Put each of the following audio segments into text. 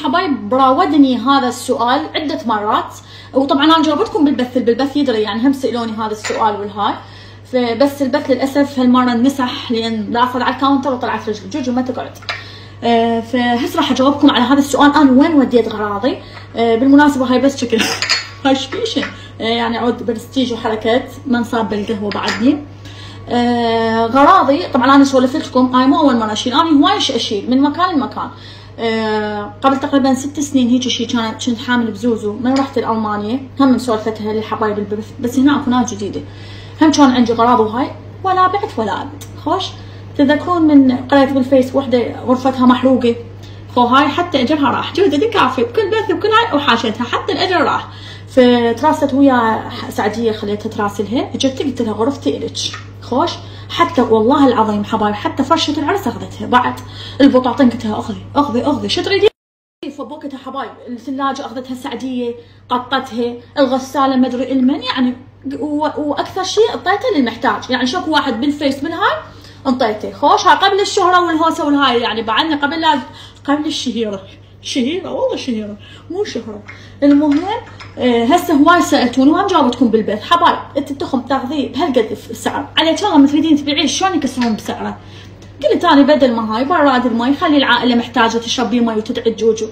حبايب براودني هذا السؤال عده مرات، وطبعا انا جاوبتكم بالبث يدري يعني هم سالوني هذا السؤال والهاي، فبس البث للاسف هالمره انمسح لان داخل على الكاونتر وطلعت رجل جوجو ما تقعد. فهسه راح اجاوبكم على هذا السؤال. انا وين وديت غراضي؟ بالمناسبه هاي بس شكل هاي شبيشه يعني عود برستيج وحركات، ما نصاب بالقهوه بعدني. غراضي طبعا انا سولفت لكم، هاي مو اول مره اشيل، انا هواي اشيل من مكان لمكان. قبل تقريبا 6 سنين هيك شيء كنت حامل بزوزو من رحت لالمانيا، هم مسولفتها للحبايب البث، بس هنا اكو ناس جديده. هم كان عندي غراض وهاي ولا بعت ولا ابد. خوش تذكرون من قريت بالفيس وحده غرفتها محروقه، فهاي حتى اجرها راح، جودة كافيه بكل بث وكل هاي وحاشتها حتى الاجر راح. فتراست ويا سعديه خليتها تراسلها، اجت قلت لها غرفتي الك. خوش حتى والله العظيم حبايب حتى فرشه العرس اخذتها، بعد البطاطين قلت لها اخذي شو تريدين؟ فبوكتها حبايب، الثلاجه اخذتها سعديه، قطتها، الغساله ما ادري المن يعني، واكثر شيء اعطيته للمحتاج، يعني شوف واحد بالفيس بالهاي انطيته. خوش هاي قبل الشهره والهوسه والهاي يعني بعدنا قبل الشهيره، شهيره والله شهيره مو شهره. المهم هسه هواي سالتوني وهم جاوبتكم بالبث. حبايب انت التخم تاخذيه بهالقد السعر، عليك والله ما تريدين تبيعيه شلون يكسرون بسعره؟ قلت انا بدل ما هاي براد المي خلي العائله محتاجه تشرب بيه مي وتدعي جوجو،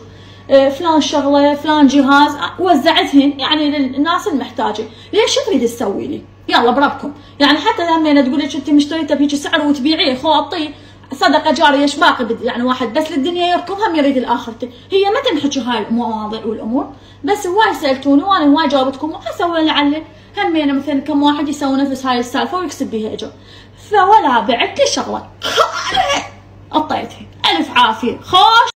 فلان شغله فلان جهاز وزعتهن يعني للناس المحتاجه. ليش تريد تسوي لي؟ يلا بربكم يعني، حتى لما تقول لك انت مشتريته بهيك سعر وتبيعيه خو اعطيه صدقه جاريه، ايش باقي يعني واحد بس للدنيا يركض هم يريد الاخرته. هي ما تنحكي هاي المواضيع والامور، بس هواي سالتوني وانا هواي جاوبتكم، وحسوا لعل همينه مثلا كم واحد يسوي نفس هاي السالفه ويكسب بها اجر. فولا بعت لي شغله اعطيتها الف عافيه. خوش